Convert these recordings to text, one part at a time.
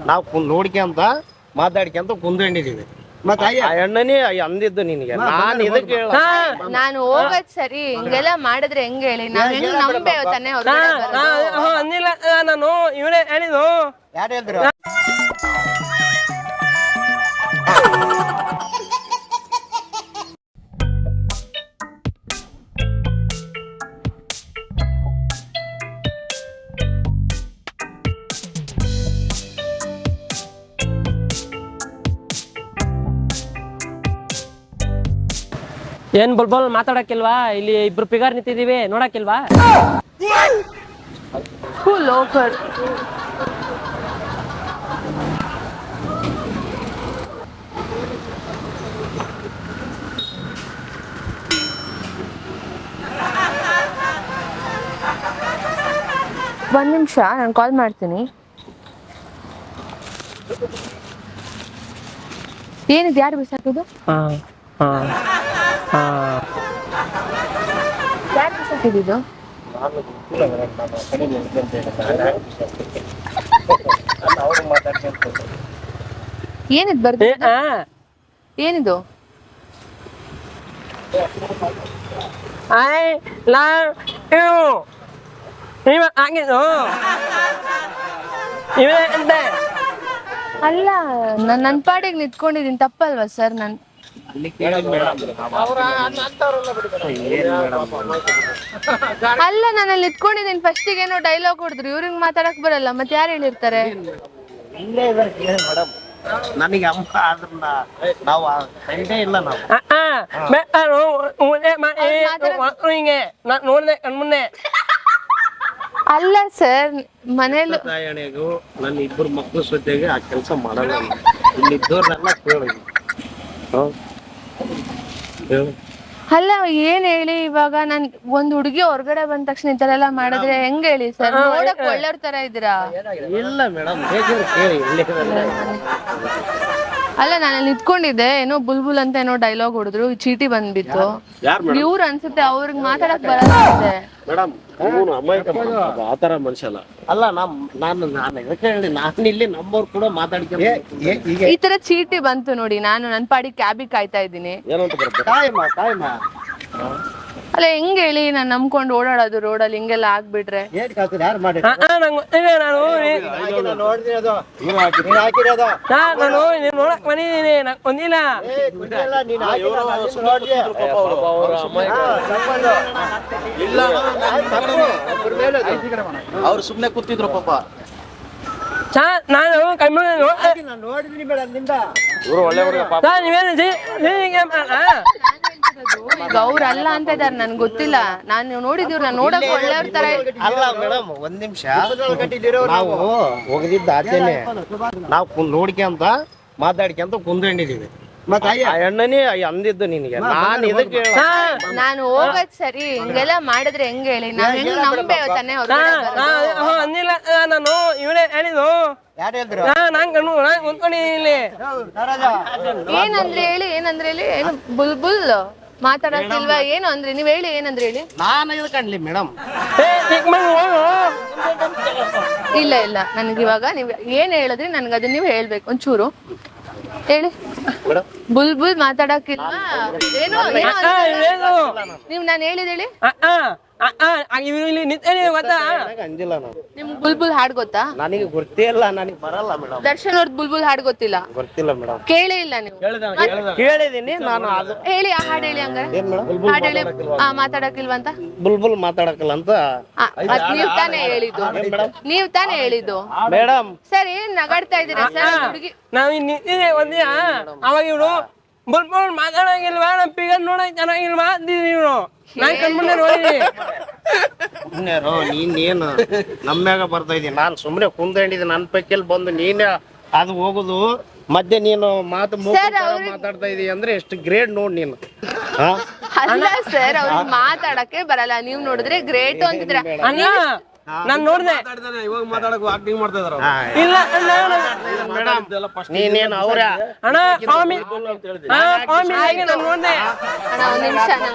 ನಾವು ನೋಡ್ಕೊಂತ ಮಾತಾಡ್ಕೊಂತ ಕುಂದ್ಕೊಂಡಿದೀವಿ. ಮತ್ತೆ ಆ ಹೆಣ್ಣನೇ ಅಂದಿದ್ದು ನಿನಗೆ. ನಾನು ಇದಕ್ಕೆ ನಾನು ಹೋಗದ್ ಸರಿ, ಹಿಂಗೆಲ್ಲ ಮಾಡಿದ್ರೆ ಹೆಂಗ್ ಹೇಳಿ? ನಾವ್ ಹೆಂಗ್ ನಂಬೆ ತಾನೆ ಅಂದಿಲ್ಲ ನಾನು. ಇವನೇ ಹೇಳಿದ್ದು. ಯಾರು ಹೇಳಿದ್ರು? ಏನ್ ಬುಲ್ಬುಲ್ ಮಾತಾಡಕ್ಕಿಲ್ವಾ? ಇಲ್ಲಿ ಇಬ್ರು ಪಿಗರ್ ನಿಂತಿದೀವಿ, ನೋಡಕ್ಕಿಲ್ವಾ? ಲೋಫರ್. ಒಂದ್ ನಿಮಿಷ, ನಾನು ಕಾಲ್ ಮಾಡ್ತೀನಿ. ಏನಿದೆ? ಯಾರು ಬಿಸಾಕಿದ್ದು? ಯಾರು ಬಿಸಾಕಿದ್ದು? ಏನಿದ್ ಬರ್ದು? ಏನಿದು? I love you. ನೀವ ಆಗಿದ್ದು ಇವೇ ಅಂತೆ. ಅಲ್ಲ, ನನ್ ಪಾಡಿಗೆ ನಿಂತ್ಕೊಂಡಿದೀನಿ, ತಪ್ಪಲ್ವಾ ಸರ್? ಅಲ್ಲ, ನಾನು ಅಲ್ಲಿ ನಿಂತ್ಕೊಂಡಿದೀನಿ. ಫಸ್ಟಿಗೆ ಏನೋ ಡೈಲಾಗ್ ಹೊಡೆದ್ರು, ಇವ್ರಿಗೆ ಮಾತಾಡಕ್ ಬರಲ್ಲ, ಮತ್ತೆ ಯಾರು ಹೇಳಿರ್ತಾರೆ? ನನಗೆ ಅಮ್ಮ ಆದ್ರನ್ನ ನಾವು ಇಲ್ಲ. ನಾವು ನೋಡಿದೆ ಕಣ್ಮುನ್ನೆ. ಅಲ್ಲ ಸರ್, ಮನೇಲಿ ತಾಯಣೆಗೂ ನನ್ನ ಇಬ್ಬರು ಮಕ್ಕಳು ಸದ್ಯಗೆ ಆ ಕೆಲಸ ಮಾಡಲ್ಲ. ಇಲ್ಲಿದ್ದವ್ರನ್ನೆಲ್ಲ ಕೇಳಿ. ಅಲ್ಲ, ಏನ್ ಹೇಳಿ ಇವಾಗ? ನನ್ ಒಂದ್ ಹುಡುಗಿ ಹೊರಗಡೆ ಬಂದ ತಕ್ಷಣ ಈ ತರ ಎಲ್ಲ ಮಾಡಿದ್ರೆ ಹೆಂಗ್ ಹೇಳಿ ಸರ್? ನೋಡಕ್ ಒಳ್ಳೆಯವ್ರ ತರ ಇದ್ದೀರಾ? ಇಲ್ಲ ಮೇಡಮ್, ಕೇಳಿ. ಅಲ್ಲ, ನಾನು ನಿಂತ್ಕೊಂಡಿದ್ದೆ, ಏನೋ ಬುಲ್ಬುಲ್ ಅಂತ ಏನೋ ಡೈಲಾಗ್ ಹೊಡೆದ್ರು, ಚೀಟಿ ಬಂದ್ಬಿತ್ತು. ಇವ್ರು ಅನ್ಸುತ್ತೆ, ಅವ್ರಿಗೆ ಮಾತಾಡಕ್ ಬರಲ್ಲ ಮೇಡಮ್. ಆತರ ಮನುಷ್ಯ ಅಲ್ಲ. ಅಲ್ಲ, ನಾನು ಇದಕ್ಕೆ ಹೇಳಿ, ನಾನು ಇಲ್ಲಿ ನಮ್ಮವ್ರು ಕೂಡ ಮಾತಾಡ್ಕೊಂಡು ಈ ತರ ಚೀಟಿ ಬಂತು ನೋಡಿ. ನಾನು ನನ್ ಪಾಡಿ ಕ್ಯಾಬಿಗೆ ಕಾಯ್ತಾ ಇದ್ದೀನಿ. ಅಲ್ಲ, ಹೆಂಗ್ ಹೇಳಿ? ನಾನು ನಂಬ್ಕೊಂಡು ಓಡಾಡೋದು ರೋಡಲ್ಲಿ ಹಿಂಗೆಲ್ಲ ಆಗ್ಬಿಟ್ರೆ? ನಾನು ನೋಡಕ್ ಬಂದಿದ್ದೀನಿ, ಒಂದಿಲ್ಲ. ಅವ್ರು ಸುಮ್ನೆ ಕೂತಿದ್ರು ಪಾಪ. ನಾನು ನೋಡಿದೀನಿ ಮೇಡಮ್ ನಿಂದ. ಈಗ ಅವ್ರ ಅಲ್ಲ ಅಂತ ಇದಾರೆ, ನನ್ಗೆ ಗೊತ್ತಿಲ್ಲ. ನಾನು ನೋಡಿದೀವ್ರು, ನಾನು ನೋಡಕ್ ಒಳ್ಳೆಯವ್ರ ತರ. ಅಲ್ಲ ಮೇಡಮ್, ಒಂದ್ ನಿಮಿಷ. ನಾವು ಹೋಗದಿದ್ದ ಆಚೆನೆ ನಾವು ನೋಡ್ಕೊಂತ ಮಾತಾಡ್ಕೊಂತ ಕುಂದ್ಕೊಂಡಿದೀವಿ. ಮತ್ತೆ ಆ ಹೆಣ್ಣನೇ ಅಂದಿದ್ದು ನಿನಗೆ. ನಾನು ಇದಕ್ಕೆ ನಾನು ಹೋಗದ್ ಸರಿ, ಹಿಂಗೆಲ್ಲ ಮಾಡಿದ್ರೆ ಹೆಂಗ್ ಹೇಳಿ? ನಾವ್ ಹೆಂಗ್ ನಂಬೆ ತಾನೆ ಅಂದಿಲ್ಲ ನಾನು. ಇವನೇ ಹೇಳಿದ್ದು. ಯಾರು ಹೇಳಿದ್ರು? ನಾನು ಕುಂತ್ಕೊಂಡಿದ್ದೀನಿ. ಏನಂದ್ರೆ ಹೇಳಿ? ಏನು ಬುಲ್ಬುಲ್ ಮಾತಾಡಕ್ಕಿಲ್ವಾ? ಏನು ಅಂದ್ರೆ ನೀವ್ ಹೇಳಿ, ಏನಂದ್ರೆ ಹೇಳಿ? ನಾನು ಹೇಳ್ಕೊಂಡ್ಲಿ ಮೇಡಮ್. ಇಲ್ಲ, ನನ್ಗೆ ಇವಾಗ ನೀವ್ ಏನ್ ಹೇಳಿದ್ರಿ ನನ್ಗೆ ಅದನ್ನ ನೀವು ಹೇಳ್ಬೇಕು ಒಂಚೂರು ಹೇಳಿ. ಬುಲ್ಬುಲ್ ಮಾತಾಡಕ್ಕಿಲ್ವಾ? ಏನೋ ನೀವ್ ನಾನು ಹೇಳಿದ ಹೇಳಿ. ಅಂದಿಲ್ಲ ನಾನು. ನಿಮ್ ಬುಲ್ಬುಲ್ ಹಾಡ್ ಗೊತ್ತಾ? ನನಗೆ ಗೊತ್ತೇ ಇಲ್ಲ, ನನಗೆ ಬರಲ್ಲ ಮೇಡಮ್. ದರ್ಶನ್ ಅವ್ರದ್ ಬುಲ್ಬುಲ್ ಹಾಡ್ ಗೊತ್ತಿಲ್ಲ? ಗೊತ್ತಿಲ್ಲ ಮೇಡಮ್. ಕೇಳೇ ಇಲ್ಲ ನೀವು? ಕೇಳಿದೀನಿ ನಾನು. ಅದು ಹೇಳಿ, ಆ ಹಾಡ್ ಹೇಳಿ. ಹಂಗಾರೆ ಹಾಡ್ ಹೇಳಿ. ಮಾತಾಡಕ್ಕಿಲ್ವಾ ಅಂತ? ಬುಲ್ಬುಲ್ ಮಾತಾಡಕ್ಕಲ್ಲ ಅಂತ ನೀವ್ ತಾನೇ ಹೇಳಿದ್ದು ಮೇಡಮ್. ಸರ್, ಏನ್ ನಗಾಡ್ತಾ ಇದೀರಾ ಸರ್? ಹುಡುಗಿ ನಾವ್ ನಿಂತಿದ್ದೆ ಒಂದಿನ, ಅವಾಗ ಇವ್ರು ಬುಲ್ಬುಲ್ ಮಾತಾಡಂಗಿಲ್ವಾ, ನಮ್ ಪಿಗರ್ ನೋಡಕ್ ಚೆನ್ನಾಗಿಲ್ವಾ ಅಂದಿದ್ರು ಇವ್ರು. ನಾನ್ ಕಣ್ಮುಂದೆ ನೋಡಿದೀನಿ. ನೀನೇನು ನಮ್ಮ್ಯಾಗ ಬರ್ತಾ ಇದೀನಿ? ನಾನ್ ಸುಮ್ನೆ ಕುಂದ್ಕೊಂಡಿದ್ದೆ. ನನ್ನ ಪೈಕಲ್ಲಿ ಬಂದು ನೀನೇ ಅದು ಹೋಗುದು ಮಧ್ಯೆ ನೀನು ಮಾತಾಡ್ತಾ ಇದೀಯ ಅಂದ್ರೆ ಎಷ್ಟು ಗ್ರೇಟ್ ನೋಡ್ ನೀನು. ಅಲ್ಲ ಸರ್, ಅವ್ರಿಗೆ ಮಾತಾಡಕ್ಕೆ ಬರಲ್ಲ. ನೀವ್ ನೋಡಿದ್ರೆ ಗ್ರೇಟ್ ಅಂತಿದ್ರ. ನಾನ್ ನೋಡ್ದೆ. ಇವಾಗ ಮಾತಾಡಕ್ ಆಕ್ಟಿಂಗ್ ಮಾಡ್ತಾ ಇದಾರ. ಇಲ್ಲ, ಮೇಡಮ್ ನೀನೇನು ಅವ್ರ ಅಣ್ಣ ಸ್ವಾಮಿ ಸ್ವಾಮಿ ನಾನು ನೋಡ್ದೆ ಅಣ್ಣ ಒಂದ್ ನಿಮಿಷ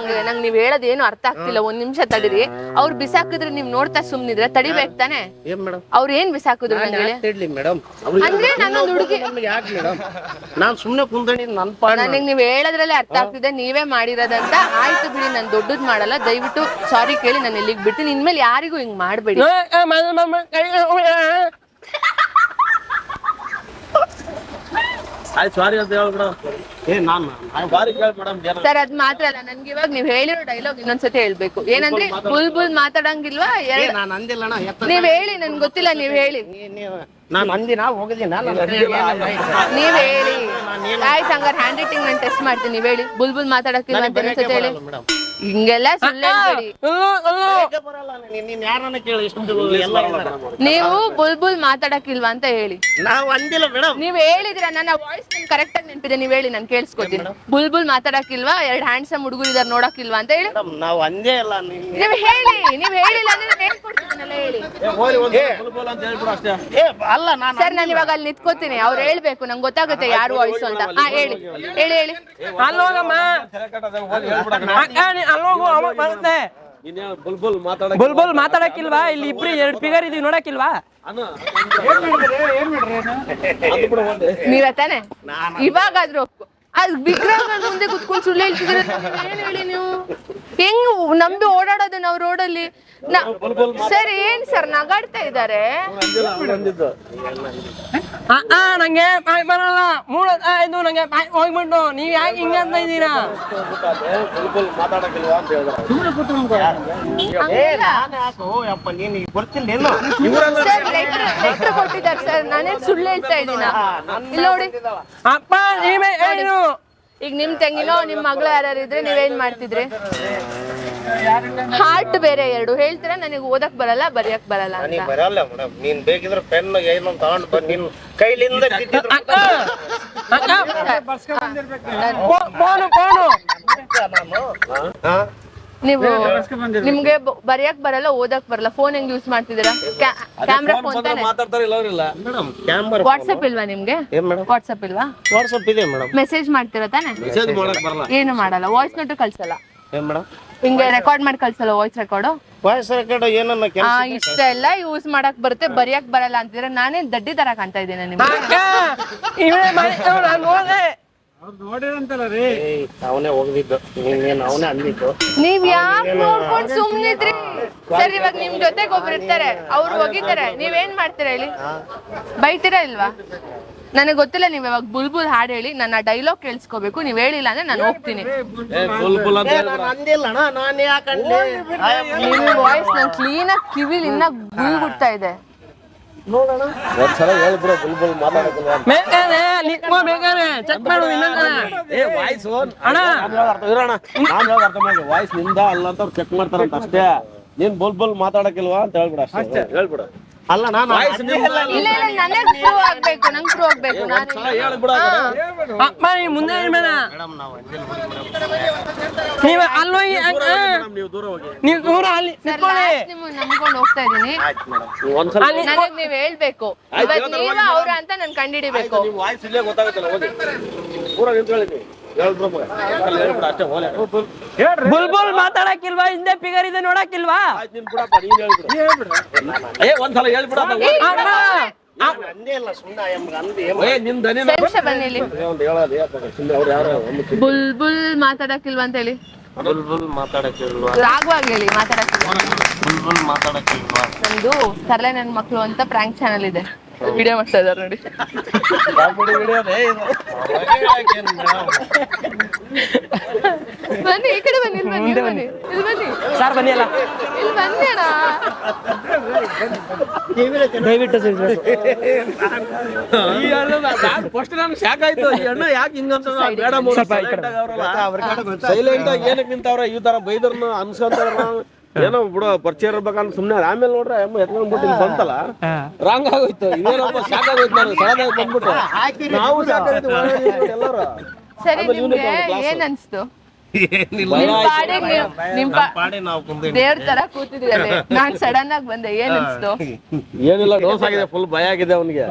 ನಂಗೆ ನೀವ್ ಹೇಳೋದ್ ಏನು ಅರ್ಥ ಆಗ್ತಿಲ್ಲ, ಒಂದ್ ನಿಮಿಷ ತಡೀರಿ. ಅವ್ರು ಬಿಸಾಕಿದ್ರೆ ನೀವ್ ನೋಡ್ತಾ ಸುಮ್ನಿದ್ರೆ ತಡಿಬೇಕು ತಾನೆ? ಏನ್ ಮೇಡಮ್ ಅವ್ರು ಏನ್ ಬಿಸಾಕಿದ್ರು ನಂಗೆ ಹೇಳಿ. ತಿಳ್ಲಿ ಮೇಡಮ್ ಅಂದ್ರೆ ನಾನೊಂದು ಹುಡುಗಿ, ಯಾಕೆ ಮೇಡಮ್ ನಾನ್ ಸುಮ್ನೆ ಕುಂದಣಿ ನನ್ ಪಾಡ್ ನನಗೆ ನೀವ್ ಹೇಳೋದ್ರಲ್ಲೇ ಅರ್ಥ ಆಗ್ತಿದೆ ನೀವೇ ಮಾಡಿರೋದಂತ. ಆಯ್ತು ಬಿಡಿ, ನಾನು ದೊಡ್ಡದ್ ಮಾಡಲ್ಲ, ದಯವಿಟ್ಟು ಸಾರಿ ಕೇಳಿ ನಾನು ಇಲ್ಲಿಗೆ ಬಿಟ್ಟು ಇನ್ಮೇಲೆ ಯಾರಿಗೂ ಹಿಂಗ್ ಮಾಡ್ಬೇಡಿ. ಸಾರಿ ಅಂತ ಹೇಳ್ಬಿಡ. ಏ ನಾನು ಬಾರಿ ಕೇಳಿ ಮೇಡಮ್. ಸರ್ ಅದ್ ಮಾತ್ರ ಅಲ್ಲ, ನನ್ಗೆ ಇವಾಗ ನೀವ್ ಹೇಳಿರೋ ಡೈಲಾಗ್ ಇನ್ನೊಂದ್ಸತಿ ಹೇಳ್ಬೇಕು. ಏನಂದ್ರೆ ಬುಲ್ ಮಾತಾಡಂಗಿಲ್ವಾ? ನಾನು ಅಂದಿಲ್ಲ ಅಣ್ಣ. ನೀವ್ ಹೇಳಿ, ನನ್ಗೆ ಗೊತ್ತಿಲ್ಲ, ನೀವ್ ಹೇಳಿ. ನಾನು ಅಂದಿನ ಹೋಗದಿನ ನೀವ್ ಹೇಳಿ. ಆಯ್ತು, ಹಂಗಾರೆ ಹ್ಯಾಂಡ್ ರೈಟಿಂಗ್ ನಾನು ಟೆಸ್ಟ್ ಮಾಡ್ತೀನಿ. ನೀವ್ ಹೇಳಿ ಬುಲ್ ಮಾತಾಡಕ್ಕಿಲ್ಲ ಅಂತ ಇನ್ನೊಂದ್ಸತಿ ಹೇಳಿ. ಹಿಂಗೆಲ್ಲ ಸುಳ್ಳು ಹೇಳ್ಬೇಡಿ. ನೀನ್ ಯಾರನ್ನ ಕೇಳಿ ನೀವು ಬುಲ್ ಮಾತಾಡಕ್ಕಿಲ್ವಾ ಅಂತ ಹೇಳಿ. ನಾವು ಅಂದಿಲ್ಲ ಮೇಡಮ್. ನೀವ್ ಹೇಳಿದ್ರ ನನ್ನ ವಾಯ್ಸ್ ನಿಮ್ಗೆ ಕರೆಕ್ಟ್ ಆಗಿ ನೆನಪಿದೆ. ನೀವ್ ಹೇಳಿ, ನಾನು ಕೇಳಿಸ್ಕೊತೀನಿ. ಬುಲ್ ಮಾತಾಡಕ್ಕಿಲ್ವಾ, 2 ಹ್ಯಾಂಡ್ಸಮ್ ಹುಡುಗರು ಇದಾರೆ ನೋಡಕ್ಕಿಲ್ವಾ ಅಂತ ಹೇಳಿ. ನಾವು ಅಂದೇ ಇಲ್ಲ. ನೀವ್ ಹೇಳಿ, ನೀವ್ ಹೇಳಿಲ್ಲ ಅಂದ್ರೆ ನಾನು ಹೇಳ್ಕೊಡ್ತೀನಲ್ಲ, ಹೇಳಿ. ಅಲ್ಲ ನಾನು ಸರ್ ನಾನು ಇವಾಗ ಅಲ್ಲಿ ನಿಂತ್ಕೋತೀನಿ, ಅವ್ರು ಹೇಳ್ಬೇಕು, ನಂಗೆ ಗೊತ್ತಾಗುತ್ತೆ ಯಾರು ವಾಯ್ಸ್ ಅಂತ. ಹಾ ಹೇಳಿ ಹೇಳಿ ಹೇಳಿ. ಅಲ್ಲೋಗಮ್ಮ ಅಲ್ಲೋಗು, ಅವಾಗ ಬರುತ್ತೆ. ಬುಲ್ಬುಲ್ ಮಾತಾಡಕ್ಕಿಲ್ವಾ? ಇಲ್ಲಿ ಇಬ್ರು 2 ಫಿಗರ್ ಇದೀವಿ ನೋಡಕ್ಕಿಲ್ವಾ? ನೀವ ತಾನೆ ಇವಾಗಾದ್ರೂ ಅದ್ ವಿಗ್ರಹಗಳ ಮುಂದೆ ಕುತ್ಕೊಂಡು ಸುಳ್ಳು ಹೇಳ್ತಿದ್ರೆ ಏನ್ ಹೇಳಿ ನೀವು? ಹೆಂಗ್ ನಂಬಿ ಓಡಾಡೋದು ನಾವು ರೋಡಲ್ಲಿ? ಸರ್ ಏನ್ ಸರ್ ನಗಾಡ್ತಾ ಇದಾರೆ? ನಂಗೆ ಬರಲ್ಲ, 3 ನಂಗೆ ಹೋಗ್ಬಿಟ್ಟು ನೀವ್ ಯಾಕೆ ಹಿಂಗ ಅಂತ ಇದ್ದೀರಾ? ಸರ್ ಲೆಟ್ರ್ ಕೊಟ್ಟಿದ್ದಾರೆ ಸರ್, ನಾನೇನ್ ಸುಳ್ಳು ಹೇಳ್ತಾ ಇದ್ದೀನ? ಇಲ್ಲಿ ನೋಡಿ ಅಪ್ಪ ನೀವೇ ಏನು? ಈಗ ನಿಮ್ ತಂಗಿನೋ ನಿಮ್ ಮಗಳು ಯಾರು ಇದ್ರೆ ನೀವೇನ್ ಮಾಡ್ತಿದ್ರಿ? ಹಾರ್ಟ್ ಬೇರೆ 2 ಹೇಳ್ತೀರಾ, ನನಗೆ ಓದಕ್ ಬರಲ್ಲ, ಬರೆಯಕ್ ಬರಲ್ಲ ಅಂತ. ಬರಲ್ಲ ಮೇಡಮ್. ನೀನ್ ಬೇಕಿದ್ರೆ ಪೆನ್ ಏನೋ ತಗೊಂಡ್ ಬಂದ್ ನಿನ್ ಕೈಲಿಂದ ನೀವು ನಿಮ್ಗೆ ಬರೆಯಕ್ ಬರಲ್ಲ, ಓದಕ್ ಬರಲ್ಲ, ಫೋನ್ ಹೆಂಗ್ ಯೂಸ್ ಮಾಡ್ತಿದ್ದೀರಾ? ಕ್ಯಾಮ್ರಾ ಫೋನ್ ತಾನೆ? ಮೇಡಮ್ ಕ್ಯಾಮರಾ ವಾಟ್ಸ್ಆಪ್ ಇಲ್ವಾ ನಿಮ್ಗೆ? ವಾಟ್ಸ್ಆಪ್ ಇಲ್ವಾ? ವಾಟ್ಸ್ಆಪ್ ಇದೆ ಮೇಡಮ್. ಮೆಸೇಜ್ ಮಾಡ್ತೀರಾ ತಾನೆ? ಏನು ಮಾಡಲ್ಲ, ವಾಯ್ಸ್ ನೋಟ್ ಕಳ್ಸಲ್ಲ, ಏನ್ ಮೇಡಮ್ ಹಿಂಗೆ ರೆಕಾರ್ಡ್ ಮಾಡಿ ಕಳ್ಸಲ್ಲ? ವಾಯ್ಸ್ ರೆಕಾರ್ಡ್ ವಾಯ್ಸ್ ರೆಕಾರ್ಡ್ ಏನನ್ನ ಇಷ್ಟೆಲ್ಲ ಯೂಸ್ ಮಾಡಕ್ ಬರುತ್ತೆ, ಬರೆಯಕ್ ಬರಲ್ಲ ಅಂತಿದ್ರೆ ನಾನೇ ದಡ್ಡಿ ತರ ಕಾಣ್ತಾ ಇದ್ದೀನಿ ನಿಮ್ಗೆ? ಅವನೇ ಹೋಗಿದ್ದು, ಅವನೇ ಅಂದಿದ್ದು. ನೀವ್ ಯಾಕೆ ನೋಡ್ಕೊಂಡ್ ಸುಮ್ನಿದ್ರಿ? ಸರ್ ಇವಾಗ ನಿಮ್ ಜೊತೆಗೆ ಒಬ್ರು ಇರ್ತಾರೆ, ಅವ್ರು ಹೋಗಿದ್ದಾರೆ, ನೀವೇನ್ ಮಾಡ್ತೀರಾ ಹೇಳಿ? ಬೈತೀರಾ ಇಲ್ವಾ? ನನಗೆ ಗೊತ್ತಿಲ್ಲ, ನೀವ್ ಇವಾಗ ಬುಲ್ ಹಾಡು ಹೇಳಿ, ನನ್ನ ಡೈಲಾಗ್ ಕೇಳಿಸ್ಕೋಬೇಕು. ನೀವ್ ಹೇಳಿಲ್ಲ ಅಂದ್ರೆ ನಾನು ಹೋಗ್ತೀನಿ. ನಿಮ್ ವಾಯ್ಸ್ ನನ್ ಕ್ಲೀನ್ ಆಗಿ ಕಿವಿಲ್ ಇನ್ನ ಗುಲ್ ಗುಡ್ತಾ ಇದೆ. ಒಂದ್ಸಲ ಹೇಳ್ಬಿಡ ಬುಲ್ಬುಲ್ ಮಾತಾಡೋದಿಲ್ಲ. ವಾಯ್ಸ್ ನಿಂದ ಅಲ್ಲ ಅಂತ ಚೆಕ್ ಮಾಡ್ತಾರಂತ ಅಷ್ಟೇ. ನೀನ್ ಬುಲ್ಬುಲ್ ಮಾತಾಡಕ್ಕಿಲ್ವಾ ಅಂತ ಹೇಳ್ಬಿಡ ಅಷ್ಟೇ. ಹೇಳ್ಬಿಡ ಅಲ್ಲ ನಾನು ಇಲ್ಲ ನನಗೆ ಪ್ರೂವ್ ಆಗ್ಬೇಕು, ನಂಗೆ ಪ್ರೂವ್ ಆಗ್ಬೇಕು. ಮುಂದೆ ನೀವು ಅಲ್ಲೋಗಿ ನೀವು ದೂರ ಅಲ್ಲಿ ನಂಬ್ಕೊಂಡು ಹೋಗ್ತಾ ಇದೀನಿ. ನನಗ್ ನೀವ್ ಹೇಳ್ಬೇಕು, ಇವತ್ ನೀವ ಅವ್ರ ಅಂತ ನನ್ ಕಂಡಿಡಿಬೇಕು. ವಾಯ್ಸ್ ಇಲ್ಲೇ ಗೊತ್ತಾಗುತ್ತಲ್ಲ, ಹೋಗಿ ಪೂರ ನಿಂತ್ಕೊಳ್ಳಿ. ಬುಲ್ಬುಲ್ ಮಾತಾಡಕ್ಕಿಲ್ವಾ? ಹಿಂದೆ ಫಿಗರ್ ಇದೆ ನೋಡಕ್ಕಿಲ್ವಾ? ಒಂದ್ಸಲ ಹೇಳ್ಬಿಡ. ಬುಲ್ಬುಲ್ ಮಾತಾಡಕ್ಕಿಲ್ವಾ ಅಂತ ಹೇಳಿ. ಬುಲ್ಬುಲ್ ಮಾತಾಡಕ್ಕಿಲ್ವಾ? ರಾಗವಾಗಿ ಹೇಳಿ, ಮಾತಾಡಕ್ಕಿಲ್ವಾ? ಬುಲ್ಬುಲ್ ಮಾತಾಡಕ್ಕಿಲ್ವಾ? ನಂದು ತರಲೆ ನನ್ ಮಕ್ಳು ಅಂತ ಪ್ರ್ಯಾಂಕ್ ಚಾನಲ್ ಇದೆ, ವಿಡಿಯೋ ಮಾಡ್ತಾ ಇದಾರೆ ನೋಡಿ. ಬನ್ನಿ ಈ ಕಡೆ ಬನ್ನಿ, ಬನ್ನಿ ಇಲ್ಲಿ ಬನ್ನಿ, ಇಲ್ಲಿ ಬನ್ನಿ ಸರ್, ಬನ್ನಿ ಅಲ್ಲ, ಇಲ್ಲಿ ಬನ್ನಿ ಅಣ್ಣ. ದಯವಿಟ್ಟು ಫಸ್ಟ್ ನನ್ಗೆ ಶಾಕ್ ಆಯ್ತು, ಈ ಅಣ್ಣ ಯಾಕೆ ಹಿಂಗಂತ ಸೈಲೆಂಟ್ ಆಗಿ ಏನಕ್ಕೆ ನಿಂತವ್ರ ಈ ತರ ಬೈದರ್ನ ಅನ್ಸಂತವ್ರ ಏನೋ ಬಿಡು ಪರಿಚಯ ಇರ್ಬೇಕಂತ ಸುಮ್ನೆ. ಆಮೇಲೆ ನೋಡ್ರೆ ಅಮ್ಮ ಎತ್ಕೊಂಡ್ಬಿಟ್ಟು ಇಲ್ಲಿ ಬಂತಲ್ಲ, ರಾಂಗ್ ಆಗೋಯ್ತು. ಇದೇನಪ್ಪ ಶಾಕ್ ಆಗೋಯ್ತು, ನಾನು ಸಡನ್ ಆಗಿ ಬಂದ್ಬಿಟ್ರೆ ನಾವು ಶಾಕ್ ಆಗಿದ್ವಿ ಎಲ್ಲರೂ. ಸರಿ, ನಿಮ್ಗೆ ಏನ್ ಅನ್ಸ್ತು? ಏನಿಲ್ಲ ನಿಮ್ ಪಾಡಿ ನಾವು ಕುಂದೇನಿ ದೇವ್ರ ತರ ಕೂತಿದ್ರಿ ಅದೇ ನಾನ್ ಸಡನ್ ಆಗಿ ಬಂದೆ ಏನ್ ಅನ್ಸ್ತು ಏನಿಲ್ಲ ಡೋಸ್ ಆಗಿದೆ, ಫುಲ್ ಭಯ ಆಗಿದೆ ಅವನಿಗೆ.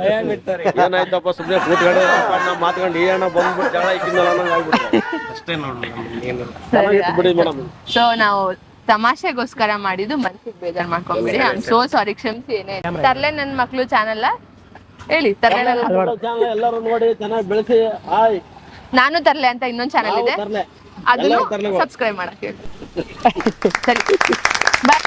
ಏನಾಯ್ತಪ್ಪ ಸುಮ್ಮನೆ ಕೂತ್ಕೊಂಡು ಮಾತ್ಕೊಂಡು ಈ ಅಣ್ಣ ಬಂದ್ಬಿಟ್ಟು ಜಗಳ ಇಕ್ಕಿಂದಲ್ಲ ಅನ್ನಂಗ್ ಆಗ್ಬಿಟ್ಟು. ಅಷ್ಟೇ ನೋಡ್ರಿ ಏನಿಲ್ಲ. ಚೆನ್ನಾಗಿತ್ತು ಬಿಡಿ ಮೇಡಮ್. ಸೊ ನಾವು ತಮಾಷೆಗೋಸ್ಕರ ಮಾಡಿದ್ದು, ಮನ್ಸಿಗೆ ಬೇಜಾರ್ ಮಾಡ್ಕೊಂಡ್ಬಿಡಿ. ಐ ಆಮ್ ಸೋ ಸಾರಿ, ಕ್ಷಮಿಸಿ. ಏನೇ ತರ್ಲೆ ನನ್ ಮಕ್ಳು ಚಾನಲ್ ಹೇಳಿ, ತರ್ಲೆ ಚಾನಲ್ ಎಲ್ಲರೂ ನೋಡಿ ಚೆನ್ನಾಗಿ ಬೆಳೆಸಿ. ಹಾಯ್, ನಾನು ತರ್ಲೆ ಅಂತ ಇನ್ನೊಂದ್ ಚಾನಲ್ ಇದೆ, ತರ್ಲೆ ಅದನ್ನು ಸಬ್ಸ್ಕ್ರೈಬ್ ಮಾಡಕ್ಕೆ ಹೇಳಿ. ಸರಿ, ಬಾಯ್.